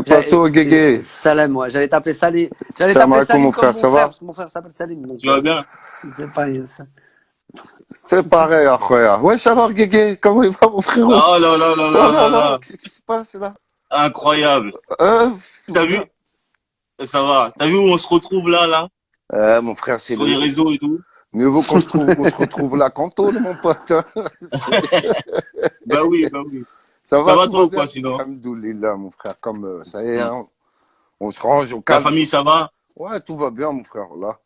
Que passo, Guégué? Salam, moi. J'allais t'appeler Salim. J'allais Salam t'appeler alaikum, Salim mon comme frère, mon ça frère, va? parce que mon frère s'appelle Salim. Donc, Tu vas bien? c'est pas ça. C'est pareil, Akhoya. Wesh alors, Guégué, comment il va, mon frérot? Oh là là là Oh là là là là, là. qu'est-ce qui se passe là? Incroyable. Hein? Tout T'as bien? vu? Ça va. T'as vu où on se retrouve là, Mon frère, c'est sur les le. réseaux et tout? Mieux vaut qu'on se retrouve là qu'en tôle, mon pote, hein. Bah oui, bah oui. Ça Ça va, va tout toi va ou quoi bien? sinon? Alhamdoulilah, mon frère, comme ça y est, Hmm. hein, on se range au La calme. famille, ça va? Ouais, tout va bien, mon frère, là.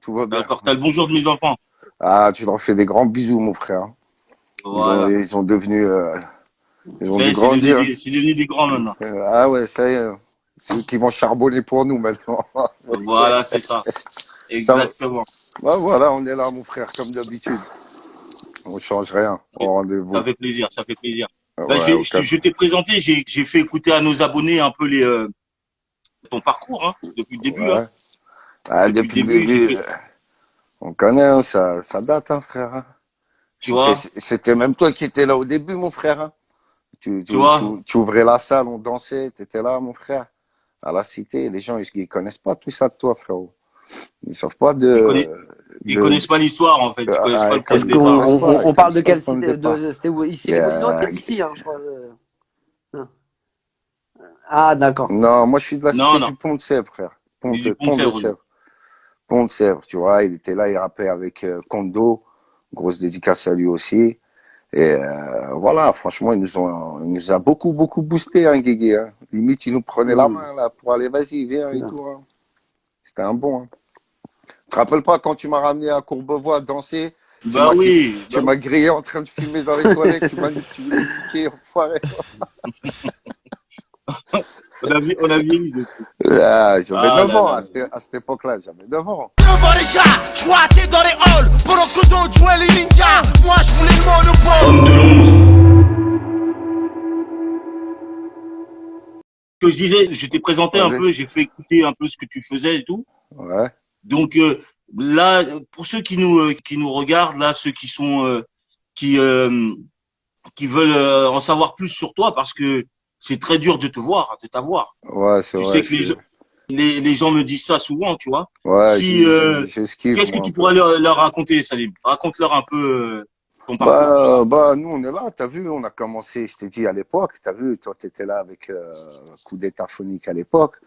Tout va bien. D'accord. T'as le bonjour de mes enfants. Ah, tu leur fais des grands bisous, mon frère. Voilà. Ils ont devenu, ils ont Ça y dû est, grandir. c'est devenu des grands maintenant. Ah ouais, ça y est. C'est eux qui vont charbonner pour nous maintenant. Voilà, c'est ça. Ça, Exactement. bah voilà, on est là, mon frère, comme d'habitude. On change rien au Ça rendez-vous. fait plaisir, ça fait plaisir. Bah, Ouais, au calme. je t'ai présenté, j'ai fait écouter à nos abonnés un peu ton parcours, hein, depuis le début, hein. Ouais. Ah, Depuis le depuis le début, j'ai début, fait, on connaît, hein, ça date, hein, frère, hein. tu vois, C'était même toi qui étais là au début, mon frère, hein. tu vois. Tu ouvrais la salle, on dansait, t'étais là, mon frère. À la cité, les gens, ils connaissent pas tout ça de toi, frérot. Ils savent pas Ils connaissent, ils de, connaissent pas l'histoire, en fait. Ils connaissent pas le point Est-ce de qu'on ils départ. connaissent pas, ils on parle connaissent de pas le quelle point de cité? départ. C'était où? Ici, Et, les Moulineaux, t'es d'ici, hein, je crois. Non. Ah, d'accord. non, moi, je suis de la Non, cité non. du Pont de Sèvres, frère. Mais du Pont de Pont de Sèvres, lui. Sèvres. Pont de Sèvres, tu vois, il était là, il rappait avec Kondo, grosse dédicace à lui aussi. Et voilà, franchement, il nous a beaucoup, beaucoup boosté, hein, Guigui, hein. Limite, il nous prenait la Hmm. main, là, pour aller, vas-y, viens et Non. tout, hein. C'était un bon, hein. Tu te rappelles pas quand tu m'as ramené à Courbevoie danser, Bah oui, tu bah m'as grillé en train de fumer dans les toilettes, tu m'as dit que tu voulais me piquer, enfoiré. on a vieilli depuis. Ah, j'avais Ah 9 là ans là à là. cette époque-là, j'avais 9 ans. Devant les chats, je crois dans les halls pendant que d'autres jouaient les ninjas. Moi je voulais le monopole. Homme de l'ombre. Que je disais, je t'ai présenté un Vas-y. peu, j'ai fait écouter un peu ce que tu faisais et tout. Ouais. Donc là, pour ceux qui nous regardent, là, ceux qui sont qui euh, qui veulent en savoir plus sur toi, parce que c'est très dur de te voir, de t'avoir. Ouais, c'est Tu vrai, sais que les gens me disent ça souvent, tu vois. ouais, Si j'esquive, qu'est-ce que moi, un tu peu. pourrais leur raconter, Salim? Raconte-leur un peu ton parcours, tout ça. Nous, on est là, t'as vu, on a commencé, je t'ai dit à l'époque, t'as vu, toi, t'étais là avec Coup d'État phonique à l'époque,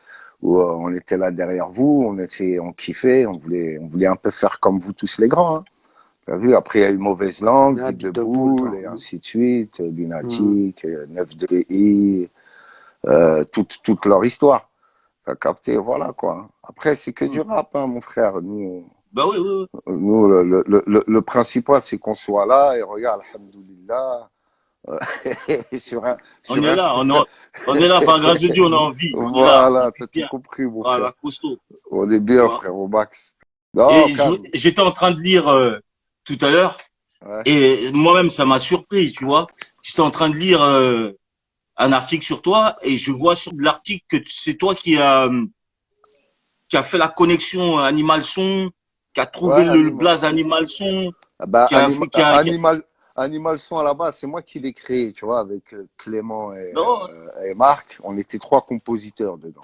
où on était là derrière vous, on kiffait, on voulait un peu faire comme vous tous les grands, hein. T'as vu, après, il y a eu Mauvaise Langue, Ah, Bite de bite de boule, toi. Boule, et ainsi de suite, Hmm. Lunatique, 9 de I, toute leur histoire. T'as capté, voilà, quoi. Après, c'est que du Hmm. rap, hein, mon frère. Bah oui, oui, oui. Nous, le principal, c'est qu'on soit là et regarde, alhamdoulilah, euh, et On sur est un, là, on est là, par grâce de Dieu, on a envie, on est là, on voilà, vit t'as tout bien, compris, mon frère. voilà, costaud, On est tu bien, vois. frère, au max. Non, Et calme. j'étais en train de lire tout à l'heure, Ouais, et moi-même, ça m'a surpris, tu vois. J'étais en train de lire un article sur toi, et je vois sur l'article que c'est toi qui a fait la connexion animal-son, qui a trouvé ouais, le blaze animal-son, Ah bah, qui a fait, Animal Son à la base, c'est moi qui l'ai créé, tu vois, avec Clément non, et Marc. On était 3 compositeurs dedans,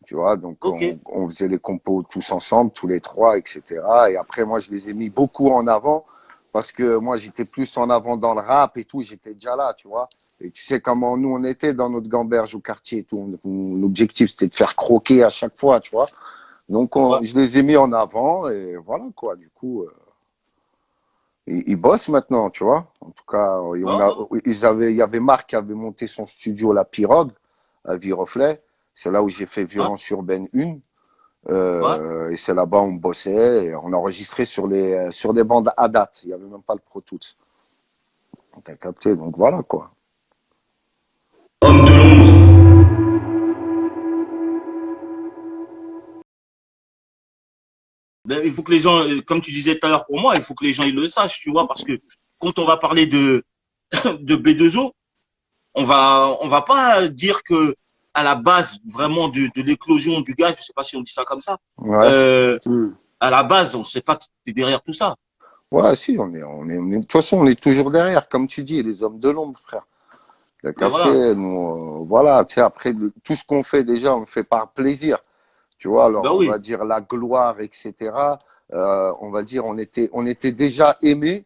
tu vois, donc ok, on faisait les compos tous ensemble, tous les 3, etc. Et après, moi, je les ai mis beaucoup en avant parce que moi, j'étais plus en avant dans le rap et tout, j'étais déjà là, tu vois. Et tu sais comment nous, on était dans notre gamberge au quartier et tout. L'objectif, c'était de faire croquer à chaque fois, tu vois. Donc, ouais, je les ai mis en avant et voilà, quoi. Du coup, ils bossent maintenant, tu vois. En tout cas, non, il y avait Marc qui avait monté son studio La Pirogue à Viroflay. C'est là où j'ai fait ouais, Violence Urbaine 1. ouais. Et c'est là-bas où on bossait et on enregistrait sur des bandes à date. Il n'y avait même pas le Pro Tools. T'as capté, donc voilà, quoi. Homme de l'ombre. Ben, il faut que les gens, comme tu disais tout à l'heure pour moi, il faut que les gens ils le sachent, tu vois, parce que quand on va parler de B2O, on va pas dire que à la base vraiment de l'éclosion du gars, je sais pas si on dit ça comme ça, Ouais. euh, Hmm. à la base, on sait pas que t'es derrière tout ça. Ouais, si, de toute façon, on est toujours derrière, comme tu dis, les hommes de l'ombre, frère. T'as Ben voilà. capté? Nous, voilà, tu sais, après, tout ce qu'on fait déjà, on le fait par plaisir. Tu vois, alors Ben on oui. va dire la gloire, etc. On va dire, on était déjà aimés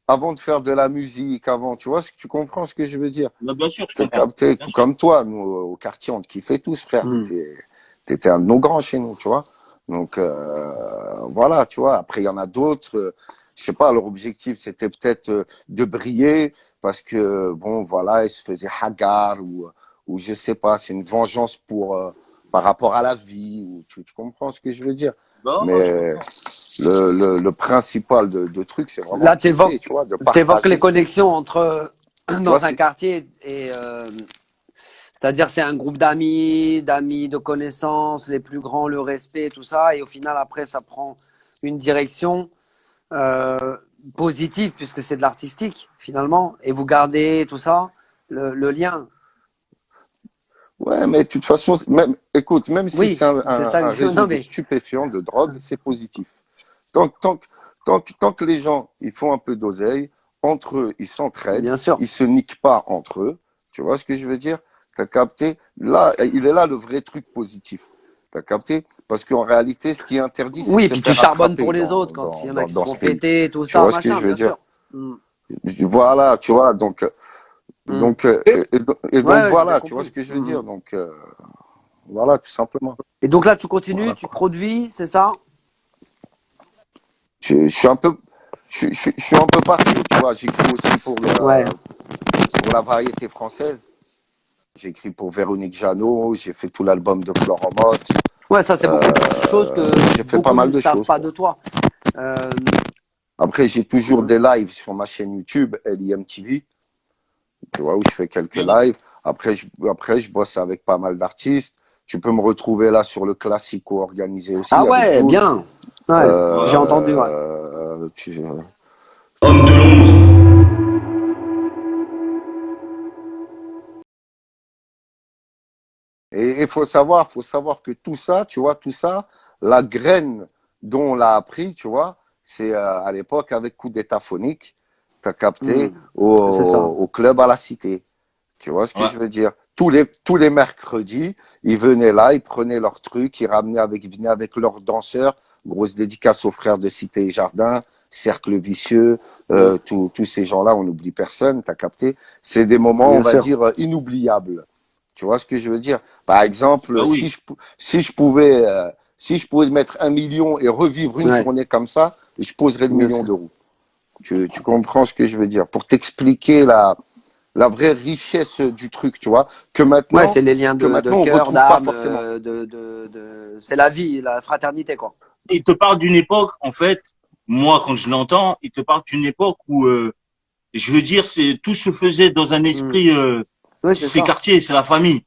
avant de faire de la musique, avant. Tu vois, tu comprends ce que je veux dire? Ben, bien sûr, je T'as comprends. capté? Bien Tout sûr. comme toi, nous, au quartier, on te kiffait tous, frère. Hmm. T'étais un de nos grands chez nous, tu vois. Donc, voilà, tu vois. Après, il y en a d'autres. Je sais pas, leur objectif, c'était peut-être de briller parce que, bon, voilà, ils se faisaient hagar ou je sais pas, c'est une vengeance par rapport à la vie. Ou, tu comprends ce que je veux dire? Ben ouais, je Mais comprends. le principal de truc, c'est vraiment Là, de kiffer, tu vois, de t'évoques les partager. connexions entre Tu vois, dans un quartier et c'est-à-dire c'est un groupe d'amis, de connaissances, les plus grands, le respect, tout ça, et au final après ça prend une direction euh, positive puisque c'est de l'artistique finalement, et vous gardez tout ça, le lien. ouais, mais de toute façon, même, écoute, même si Oui, c'est c'est ça. un réseau Non de mais stupéfiants, de drogue, c'est positif. Tant, que- tant, que- tant que les gens ils font un peu d'oseille, entre eux, ils s'entraident, bien sûr. ils se niquent pas entre eux. Tu vois ce que je veux dire? T'as capté? Là, il est là le vrai truc positif. T'as capté? Parce qu'en réalité, ce qui est interdit, c'est de Oui, et se puis tu faire charbonnes pour attraper les autres quand il y en a qui se dans font ce pays. péter, tout Tu ça, vois ce que machin, je veux bien dire? sûr. Mm. Voilà, tu vois, Mm. et Ouais, donc ouais, j'ai bien voilà, tu vois ce compris. que je veux Mm. dire? Donc, voilà, tout simplement. Et donc là, tu continues, Voilà. tu produis, c'est ça? Je suis un peu, je suis un peu partout, tu vois. J'écris aussi Ouais. pour la variété française. J'ai écrit pour Véronique Jeannot, j'ai fait tout l'album de Florent Motte. Ouais, ça, c'est beaucoup de choses que J'ai fait pas beaucoup mal ne de savent choses, pas quoi. de toi. Euh, Après, j'ai toujours mm. des lives sur ma chaîne YouTube, LIM TV, tu vois, où je fais quelques Bien. lives. Après, je bosse avec pas mal d'artistes. Tu peux me retrouver là sur le Classico organisé Ah aussi avec ouais, Jules. bien. Ouais, j'ai Voilà. entendu, ouais. Tu, Homme de l'ombre. Et il faut savoir que tout ça, tu vois, tout ça, la graine dont on l'a appris, tu vois, c'est à l'époque avec coup d'état phonique, t'as Mm. capté, C'est ça. au club à la cité. Tu vois ce que Ouais. je veux dire? Tous les mercredis, ils venaient là, ils prenaient leurs trucs, ils venaient avec leurs danseurs. Grosse dédicace aux frères de Cité et Jardin, Cercle Vicieux, Mm. tous ces gens-là, on n'oublie personne, t'as capté? C'est des moments, on Bien va sûr. dire, inoubliables. Tu vois ce que je veux dire? Par exemple, Ben oui. si je pouvais mettre 1 million et revivre une Ouais, journée comme ça, je poserais le bien million sûr. d'euros. Tu comprends ce que je veux dire? Pour t'expliquer la vraie richesse du truc, tu vois, Ouais, c'est les liens que de maintenant on cœur, retrouve pas d'âme, forcément. c'est la vie, la fraternité, quoi. Il te parle d'une époque, en fait, moi, quand je l'entends, il te parle d'une époque où, je veux dire, tout se faisait dans un Mm. esprit, Oui, c'est ces ça. quartiers, c'est la famille,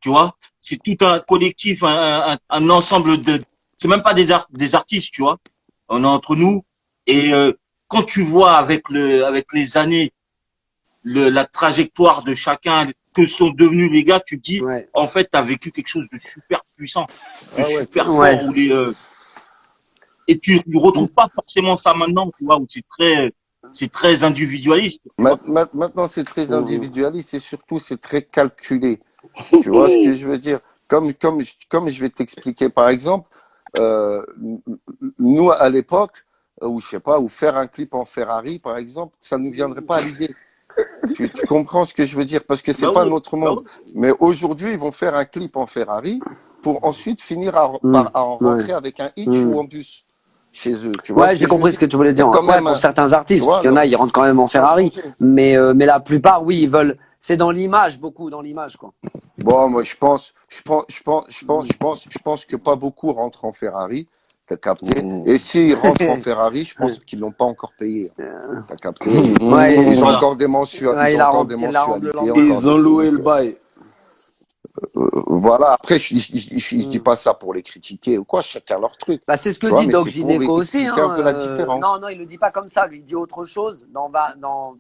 tu vois. C'est tout un collectif, un ensemble c'est même pas des artistes, tu vois. On est entre nous. Et quand tu vois avec les années, la trajectoire de chacun, que sont devenus les gars, tu te dis, Ouais. en fait, tu as vécu quelque chose de super puissant, de Ah ouais, super Ouais. fort, et tu ne retrouves pas forcément ça maintenant, tu vois, où c'est très individualiste, tu vois. maintenant c'est très Mm. individualiste et surtout c'est très calculé. Tu vois ce que je veux dire? Comme je vais t'expliquer, par exemple, euh, nous à l'époque, ou je sais pas, ou faire un clip en Ferrari, par exemple, ça ne nous viendrait pas à l'idée. Tu comprends ce que je veux dire? Parce que c'est Bah pas oui, notre bah monde. oui. Mais aujourd'hui, ils vont faire un clip en Ferrari pour ensuite finir Mm. à en Ouais. rentrer avec un hitch Mm. ou en bus chez eux. Tu vois Ouais, ce j'ai que je veux compris ce dire? que tu voulais Il y a dire. quand Ouais, même pour un, certains tu artistes, parce vois, qu'il y en a, ils rentrent quand même en ça a Ferrari. changé. Mais la plupart, oui, ils veulent. C'est dans l'image, beaucoup dans l'image, quoi. Bon, moi, je pense que pas beaucoup rentrent en Ferrari. T'as capté? Et s'ils rentrent en Ferrari, je pense qu'ils l'ont pas encore payé. T'as capté? Ouais, Voilà. ouais, Ils ont encore des il la rentre le mensualités, lendemain. encore Ils des ont loué le trucs. bail. Voilà. Après, je dis Mm. pas ça pour les critiquer ou quoi. Chacun leur truc. Bah, c'est ce que Tu vois, dit mais Doc c'est pour Gineco aussi. expliquer un Hein. peu la Non, différence. non, il le dit pas comme ça. Lui, il dit autre chose.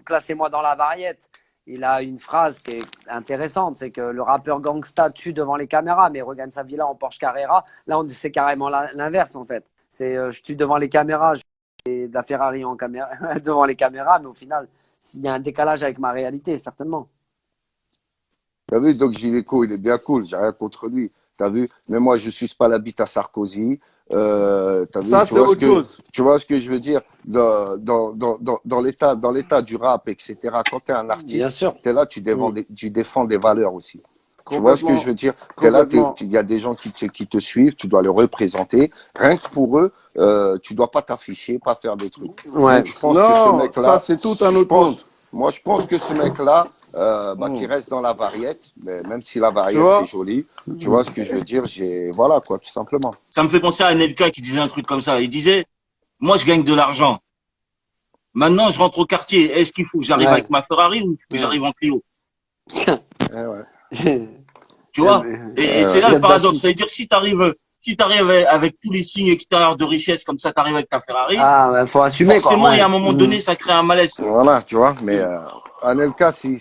Classez-moi dans la variette. Il a une phrase qui est intéressante, c'est que le rappeur gangsta tue devant les caméras, mais regagne sa villa en Porsche Carrera. Là, c'est carrément l'inverse en fait. C'est je tue devant les caméras, je fais de la Ferrari en caméra devant les caméras, mais au final, il y a un décalage avec ma réalité, certainement. T'as vu, Doc Gineco, il est bien cool, j'ai rien contre lui. T'as vu, mais moi, je suis pas la bite à Sarkozy. T'as vu, Ça, c'est autre chose. tu vois ce que je veux dire dans l'état du rap, etc. Quand t'es un Bien artiste, sûr. t'es là, tu défends des valeurs aussi. Tu vois ce que je veux dire? T'es là, Complètement. il y a des gens qui te suivent, tu dois les représenter. Rien que pour eux, tu dois pas t'afficher, pas faire des trucs. Ouais. Donc, je pense que ce Non, mec-là, ça, c'est tout un je autre pense- monde. moi, je pense que ce mec-là, qui reste dans la variette, mais même si la variette vois c'est joli, tu vois ce que je veux dire, voilà quoi, tout simplement. Ça me fait penser à Anelka qui disait un truc comme ça. Il disait, moi, je gagne de l'argent. Maintenant, je rentre au quartier. Est-ce qu'il faut que j'arrive Ouais. avec ma Ferrari ou que Ouais. j'arrive en Clio? Eh ouais. Tu vois? Et c'est là il y a le paradoxe. de la Ça veut dire, si t'arrives avec tous les signes extérieurs de richesse, comme ça, t'arrives avec ta Ferrari, Ah, bah, faut assumer, quoi. forcément, Ouais. il y a un moment donné, ça crée un malaise. Voilà, tu vois, mais Anelka, si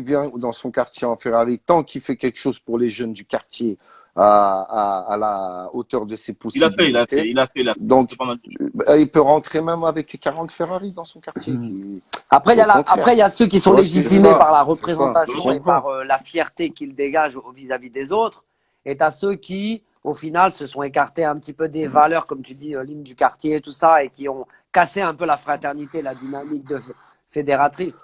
vient dans son quartier en Ferrari, tant qu'il fait quelque chose pour les jeunes du quartier à la hauteur de ses Il a possibilités, fait. donc C'est pas mal de choses. il peut rentrer même avec 40 Ferrari dans son quartier. Après, il y a Au contraire. après, il y a ceux qui sont Tu vois, légitimés c'est ça, par la c'est ça. représentation Je et par la fierté qu'ils dégagent vis-à-vis des autres. Et t'as ceux qui, au final, se sont écartés un petit peu des valeurs, comme tu dis, ligne du quartier et tout ça, et qui ont cassé un peu la fraternité, la dynamique fédératrice.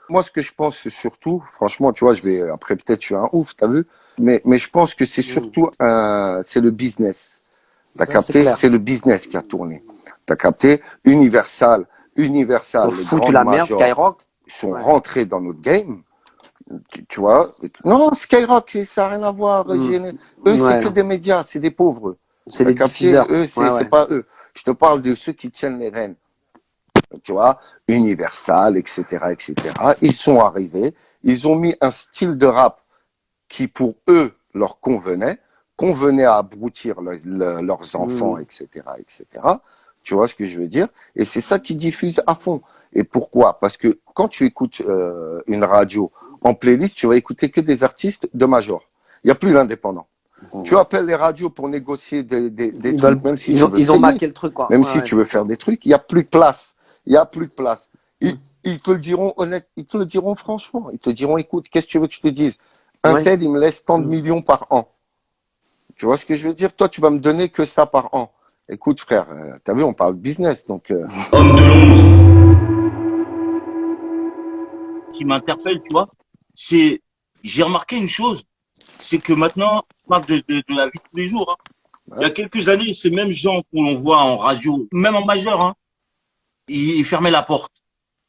Moi, ce que je pense, c'est surtout, franchement, tu vois, après peut-être je suis un ouf, t'as vu, mais je pense que c'est surtout c'est le business. T'as Ça, c'est capté? clair. C'est le business qui a tourné. T'as capté? Universal, Ils ont les foutu grandes la merde, majors Skyrock. sont Ouais. rentrés dans notre game. Tu vois? Non, Skyrock, ça n'a rien à voir. Eux, c'est Ouais. que des médias, c'est des pauvres. C'est T'as les capté? diffuseurs. Eux, c'est Ouais, ouais. pas eux. Je te parle de ceux qui tiennent les rênes. Tu vois, Universal, etc., etc. Ils sont arrivés, ils ont mis un style de rap qui, pour eux, leur convenait à abrutir leurs enfants, etc., etc. Tu vois ce que je veux dire? Et c'est ça qui diffuse à fond. Et pourquoi? Parce que quand tu écoutes une radio en playlist, tu vas écouter que des artistes de major. Il n'y a plus l'indépendant. Tu appelles les radios pour négocier des Ils trucs, veulent- même si ils tu ont, veux ils ont payer. maqué le truc, quoi. Même Ouais, si ouais, tu veux c'est faire ça. des trucs, il n'y a plus de place. Il n'y a plus de place. Ils te le diront honnête, ils te le diront franchement. Ils te diront, écoute, qu'est-ce que tu veux que je te dise? Un Ouais. tel, il me laisse tant de millions par an. Tu vois ce que je veux dire? Toi, tu vas me donner que ça par an. Écoute, frère, t'as vu, on parle business, donc. Qui m'interpelle, tu vois, j'ai remarqué une chose, c'est que maintenant, on parle de la vie de tous les jours, hein. Il y a quelques années, ces mêmes gens qu'on voit en radio, même en majeur, hein, ils fermaient la porte.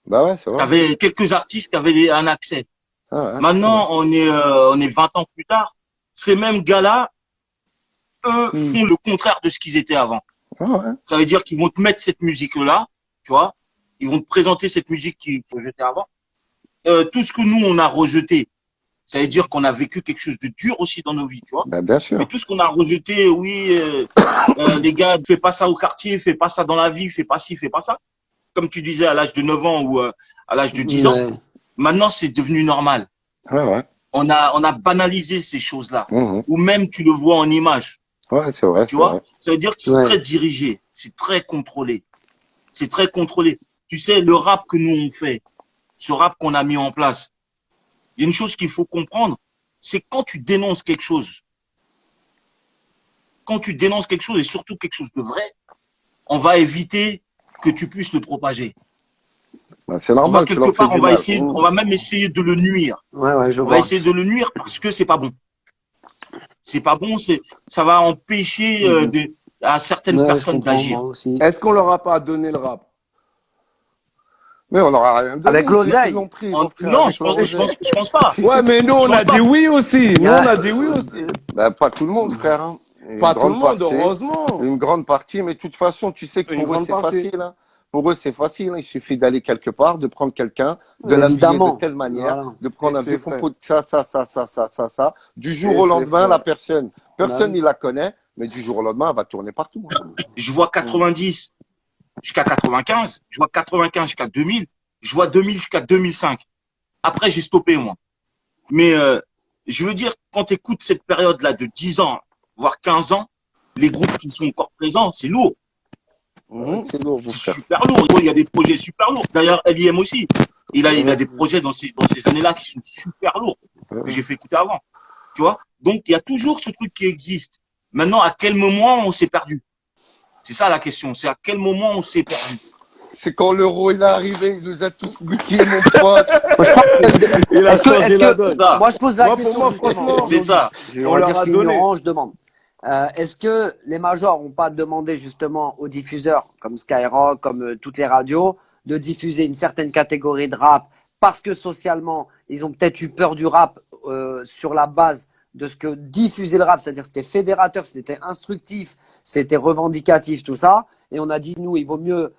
Bah ouais, c'est vrai. T'avais quelques artistes qui avaient un accès. Ah ouais, Maintenant, on est 20 ans plus tard. Ces mêmes gars-là, eux, font le contraire de ce qu'ils étaient avant. c'est vrai. Ah ouais. Ça veut dire qu'ils vont te mettre cette musique-là, tu vois. Ils vont te présenter cette musique qu'ils rejetaient avant. Tout ce que nous, on a rejeté, ça veut dire qu'on a vécu quelque chose de dur aussi dans nos vies, tu vois. Bah, bien sûr. Mais tout ce qu'on a rejeté, oui, les gars, fais pas ça au quartier, fais pas ça dans la vie, fais pas ci, fais pas ça. Comme tu disais, à l'âge de 9 ans ou à l'âge de 10 ans, Ouais. maintenant, c'est devenu normal. Ouais, ouais. On a banalisé ces choses-là. Mhm. Ou même, tu le vois en image, Ouais, c'est vrai. tu c'est vois. vrai. Ça veut dire que c'est Ouais. très dirigé, c'est très contrôlé. C'est très contrôlé. Tu sais, le rap que nous, on fait, ce rap qu'on a mis en place, il y a une chose qu'il faut comprendre, c'est quand tu dénonces quelque chose, et surtout quelque chose de vrai, on va éviter que tu puisses le propager. Bah, c'est On va normal, tu quelque leur fais part, du on va mal. essayer, on va même essayer de le nuire. Ouais, ouais, je On vois. va essayer de le nuire parce que c'est pas bon. C'est pas bon, ça va empêcher à certaines Ouais, je personnes comprends, d'agir. moi aussi. Est-ce qu'on leur a pas donné le rap? Mais on n'aura rien donné. Avec c'est l'oseille. qu'ils l'ont pris, mon frère, Non, avec je pense, l'oseille. je pense pas. Ouais, mais nous, on Je a pense dit pas. oui aussi. Nous, Ouais. on a dit oui aussi. Bah, pas tout le monde, frère. Hein. Une Pas tout le grande monde, partie. heureusement. Une grande partie, mais de toute façon, tu sais que Une pour eux, grande c'est partie. facile. Hein. Pour eux, c'est facile. Hein. Il suffit d'aller quelque part, de prendre quelqu'un, de l'habiller Évidemment. de telle manière, Voilà. de prendre Et un vieux c'est vrai. compo de ça. Du jour Et au c'est lendemain, vrai. la personne, Bah oui. il la connaît, mais du jour au lendemain, elle va tourner partout. Hein. Je vois 90 jusqu'à 95, je vois 95 jusqu'à 2000, je vois 2000 jusqu'à 2005. Après, j'ai stoppé, moi. Mais je veux dire, quand tu écoutes cette période-là de 10 ans, voire 15 ans, les groupes qui sont encore présents, c'est lourd. C'est lourd, mon C'est frère. super lourd. Il y a des projets super lourds. D'ailleurs, LIM aussi. Il a des projets dans ces années-là qui sont super lourds, que j'ai fait écouter avant. Tu vois? Donc, il y a toujours ce truc qui existe. Maintenant, à quel moment on s'est perdu? C'est ça la question. C'est à quel moment on s'est perdu? C'est quand l'euro il est arrivé, il nous a tous niqués, mon pote. Moi, je pense- Il a Est-ce que, changé est-ce la que, donne. Ça. moi, je pose la Moi, pour question moi, justement. franchement, C'est ça. On va leur dire a je suis donné. ignorant, je demande. Est-ce que les majors n'ont pas demandé justement aux diffuseurs comme Skyrock, comme toutes les radios, de diffuser une certaine catégorie de rap parce que socialement, ils ont peut-être eu peur du rap sur la base de ce que diffusait le rap, c'est-à-dire c'était fédérateur, c'était instructif, c'était revendicatif, tout ça. Et on a dit, nous, il vaut mieux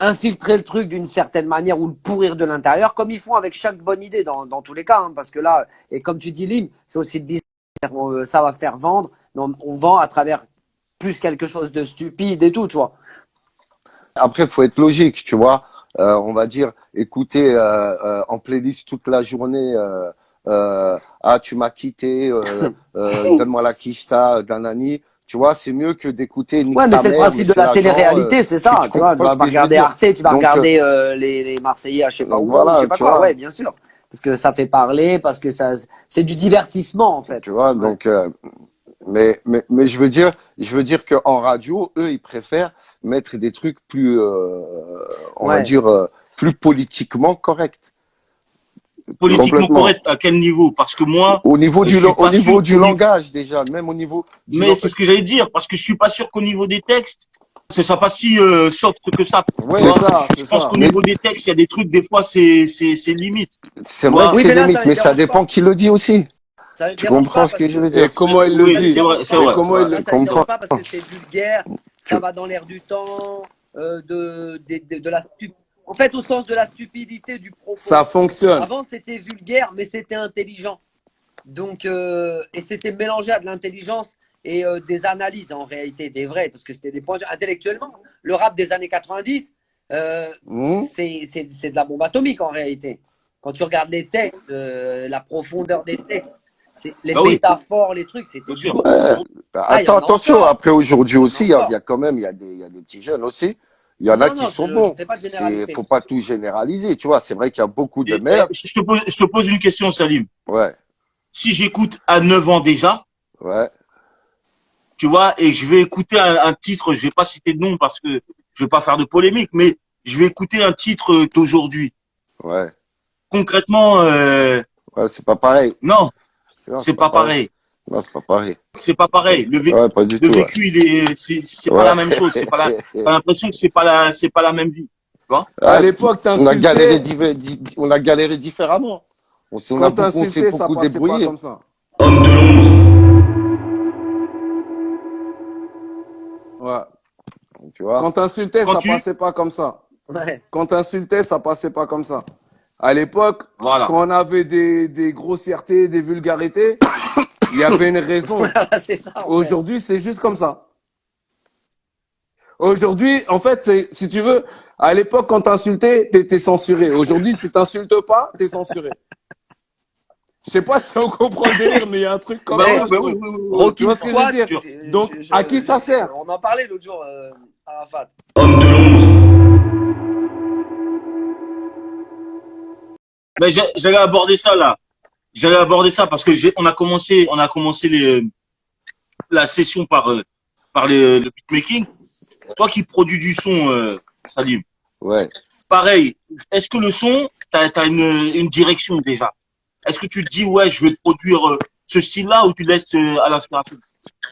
infiltrer le truc d'une certaine manière ou le pourrir de l'intérieur, comme ils font avec chaque bonne idée dans tous les cas. Hein, parce que là, et comme tu dis, Lim, c'est aussi le business, ça va faire vendre, mais on vend à travers plus quelque chose de stupide et tout, tu vois. Après, il faut être logique, tu vois. On va dire, écouter en playlist toute la journée. Ah, tu m'as quitté, donne-moi la quicheta, Danani. Tu vois, c'est mieux que d'écouter Nick Ouais, mais ta c'est le mère, principe de Monsieur la l'agent, télé-réalité, c'est ça. tu Tu vois, tu comprends vas ce pas que je veux regarder dire. Arte, tu vas Donc, regarder les Marseillais à je sais pas donc où, voilà, je sais pas tu quoi. vois. Ouais, bien sûr. Parce que ça fait parler, parce que ça, c'est du divertissement, en fait. Tu vois, Ouais. donc, mais je veux dire qu'en radio, eux, ils préfèrent mettre des trucs plus, on va Ouais. dire, plus politiquement corrects. Politiquement Complètement. correct, à quel niveau? Parce que moi, Au niveau je suis au pas niveau sûr du qu'au niveau- langage, déjà, même au niveau du mais c'est ce que j'allais dire, parce que je suis pas sûr qu'au niveau des textes, ce soit pas si soft que ça. Ouais, C'est Tu vois, ça, je c'est pense ça. qu'au mais niveau des textes, il y a des trucs, des fois, c'est limite. c'est Tu vrai vois? que Oui, c'est mais là, limite, ça ne mais ça dérange dépend pas. qui le dit aussi. Ça ne Tu dérange comprends pas ce parce que je veux Et dire? comment il le Oui, ça ne dit? c'est vrai, dérange c'est pas. Et vrai. comment il Là, le... ça ne dérange Comprends. pas parce que c'est vulgaire, ça Tu- va dans l'air du temps, de la en fait, au sens de la stupidité du propos. Ça fonctionne. Avant, c'était vulgaire, mais c'était intelligent. Donc, et c'était mélangé à de l'intelligence et des analyses en réalité, des vrais, parce que c'était des points intellectuellement. Le rap des années 90, Hmm. c'est de la bombe atomique en réalité. Quand tu regardes les textes, la profondeur des textes, les Bah oui, métaphores, les trucs, c'était bien du sûr. lourd. Ouais. Aujourd'hui, là, il y en a Attention, encore. après aujourd'hui Il y en a aussi, il y encore. a quand même, il y a des petits jeunes aussi. Il y en a Non, qui non, sont je ne bons. fais pas de C'est, généralité. faut pas tout généraliser, tu vois. C'est vrai qu'il y a beaucoup de Et, merde. je te pose une question, Salim. Ouais, Si j'écoute à 9 ans déjà, ouais, tu vois, et je vais écouter un titre, je vais pas citer de nom parce que je vais pas faire de polémique, mais je vais écouter un titre d'aujourd'hui. ouais. Concrètement, Ouais, c'est pas pareil. non, Non, c'est pas pareil. Non, c'est pas pareil. C'est pas pareil. Ouais, pas du Le tout. Ouais. vécu, c'est pas Ouais. la même chose. C'est pas t'as l'impression que c'est pas la même vie. Tu vois? À Ouais, l'époque, on a galéré, t'insultais. on a galéré différemment. On Quand on s'est t'insultais, ça beaucoup passait pas débrouillé. comme ça. Ouais. Tu vois. Quand t'insultais, Quand ça tu, passait pas comme ça. Ouais. Quand t'insultais, ça passait pas comme ça. À l'époque, voilà. quand on avait des grossièretés, des vulgarités, il y avait une raison. Voilà, c'est ça. En fait. Aujourd'hui, c'est juste comme ça. Aujourd'hui, en fait, si tu veux, à l'époque, quand t'insultais, t'étais censuré. Aujourd'hui, si t'insultes pas, t'es censuré. Je sais pas si on comprend le délire, mais il y a un truc comme Bah ça. oui, je bah trouve. oui, oui, oui, oui. Rocky Tu vois ce que je veux Squad, dire? Donc, à qui ça sert? On en parlait l'autre jour, Arafat. Mais j'allais aborder ça là. J'allais aborder ça parce que on a commencé la session par le beatmaking. Toi qui produis du son, Salim. Ouais. Pareil. Est-ce que le son, t'as une direction déjà? Est-ce que tu te dis ouais, je vais produire ce style-là ou tu laisses à l'inspiration?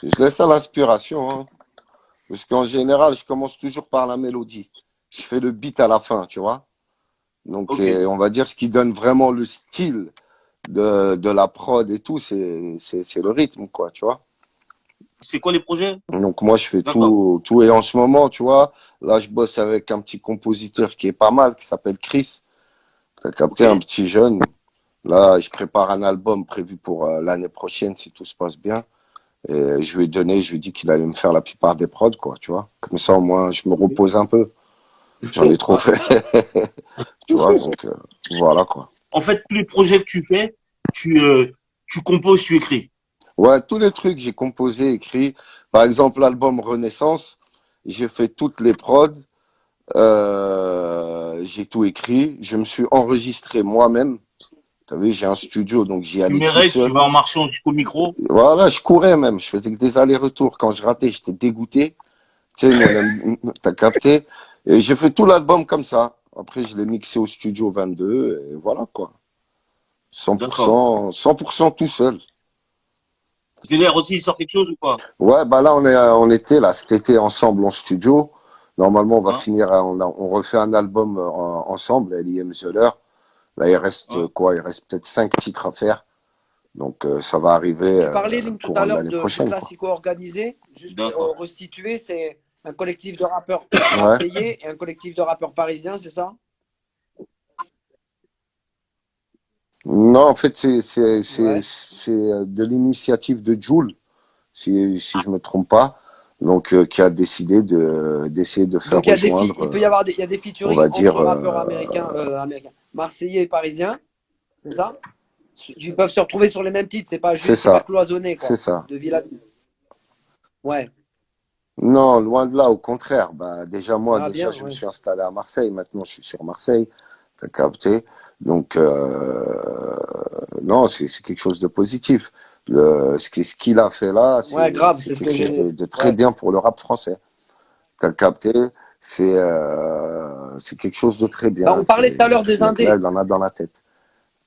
Je laisse à l'inspiration, hein. Parce qu'en général, je commence toujours par la mélodie. Je fais le beat à la fin, tu vois. Donc, Ok. on va dire ce qui donne vraiment le style de la prod et tout, c'est le rythme, quoi, tu vois. C'est quoi les projets? Donc, moi, je fais D'accord. tout. Et en ce moment, tu vois, là, je bosse avec un petit compositeur qui est pas mal, qui s'appelle Chris. T'as capté, Ok. un petit jeune. Là, je prépare un album prévu pour l'année prochaine, si tout se passe bien. Et je lui ai donné, je lui ai dit qu'il allait me faire la plupart des prods, quoi, tu vois. Comme ça, au moins, je me repose un peu. J'en ai trop fait. Tu vois, donc voilà, quoi. En fait, tous les projets que tu fais, tu composes, tu écris. Ouais, tous les trucs, j'ai composé, écrit. Par exemple, l'album Renaissance, j'ai fait toutes les prods. j'ai tout écrit. Je me suis enregistré moi-même. T'as vu, j'ai un studio, donc j'y Tu allais tout mérites, tu seul. vas en marchant jusqu'au micro. Voilà, je courais même. Je faisais que des allers-retours. Quand je ratais, j'étais dégoûté. Tu sais, t'as capté. Et j'ai fait tout l'album comme ça. Après, je l'ai mixé au studio 22 et voilà quoi. D'accord. 100%, 100% tout seul. Zéler aussi, il sort quelque chose ou pas? Ouais, bah là, on était là cet été ensemble en studio. Normalement, on va Hein? finir, on refait un album ensemble, L.I.M. Zeller. Là, il reste Hein? quoi? Il reste peut-être 5 titres à faire. Donc, ça va arriver Tu parlais, Lynn, tout à courant de l'heure l'année du prochaine, quoi. Classico organisé. Juste pour D'accord. resituer, c'est un collectif de rappeurs Ouais. marseillais et un collectif de rappeurs parisiens, c'est ça? Non, en fait, Ouais. c'est de l'initiative de Jul, si je me trompe pas. Donc, qui a décidé d'essayer de faire Donc rejoindre, il peut y avoir il y a des on featuring va dire, entre rappeurs américains, marseillais et parisiens, c'est ça? Ils peuvent se retrouver sur les mêmes titres, c'est pas c'est juste, c'est pas ça, cloisonné, c'est quoi, ça. de ville à ville. Ouais. Non, loin de là, au contraire. Bah, déjà, moi, Ah bien, je me ouais. suis installé à Marseille. Maintenant, je suis sur Marseille. T'as capté. Donc, non, c'est quelque chose de positif. Ce qu'il a fait là, Ouais, grave, c'est c'est ce quelque que chose j'ai. de très Ouais. bien pour le rap français. T'as capté. C'est quelque chose de très Bah, bien. on parlait tout à l'heure Ce des mec-là, indés. il en a dans la tête.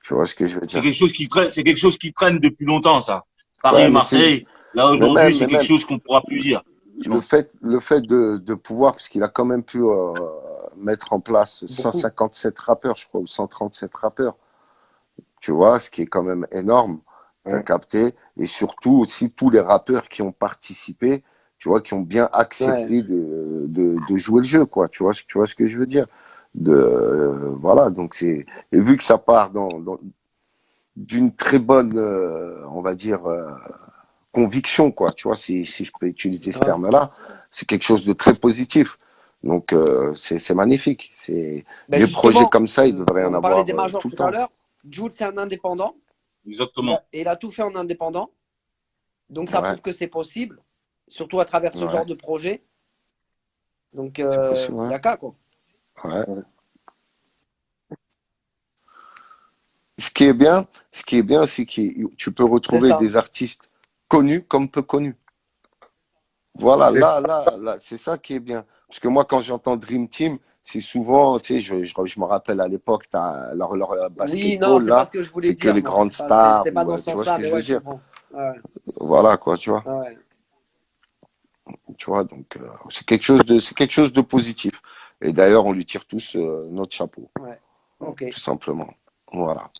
Tu vois ce que je veux C'est dire? quelque chose qui traîne, c'est quelque chose qui traîne depuis longtemps, ça. Paris Ouais, et Marseille, là, aujourd'hui, c'est mais quelque même, chose qu'on pourra plus dire. Franchement. le fait de pouvoir, parce qu'il a quand même pu mettre en place Beaucoup. 157 rappeurs, je crois, ou 137 rappeurs, tu vois, ce qui est quand même énorme, t'as Ouais. capté, et surtout aussi tous les rappeurs qui ont participé, tu vois, qui ont bien Ouais. accepté de jouer le jeu, quoi, tu vois ce que je veux dire, voilà, donc et vu que ça part d'une très bonne, on va dire, conviction, quoi, tu vois, si je peux utiliser ce Grave. terme-là, c'est quelque chose de très positif. Donc, c'est magnifique. Ben Des projets justement, comme ça, il devrait y en on parlait avoir des majors tout le tout à temps. l'heure. Jules, c'est un indépendant. Exactement. Et il a tout fait en indépendant. Donc ça Ouais, prouve que c'est possible, surtout à travers ce ouais, genre de projet. Donc c'est possible, il ouais. y a qu'à, quoi. Ouais. Ce qui est bien, c'est que tu peux C'est retrouver ça. des artistes connus comme peu connus. Voilà, C'est là, c'est ça qui est bien. Parce que moi, quand j'entends Dream Team, c'est souvent, tu sais, je me rappelle à l'époque, leur Oui, non, basketball, c'est pas là, ce que je voulais c'est que dire, les moi. grandes C'est pas, stars, c'était pas ou dans ce tu vois ce sens-là, que mais je veux ouais, je dire. comprends. Ouais, Voilà, quoi, tu vois. ouais. Tu vois, donc, c'est quelque chose de positif. Et d'ailleurs, on lui tire tous notre chapeau, Ouais. Ok. tout simplement. Voilà.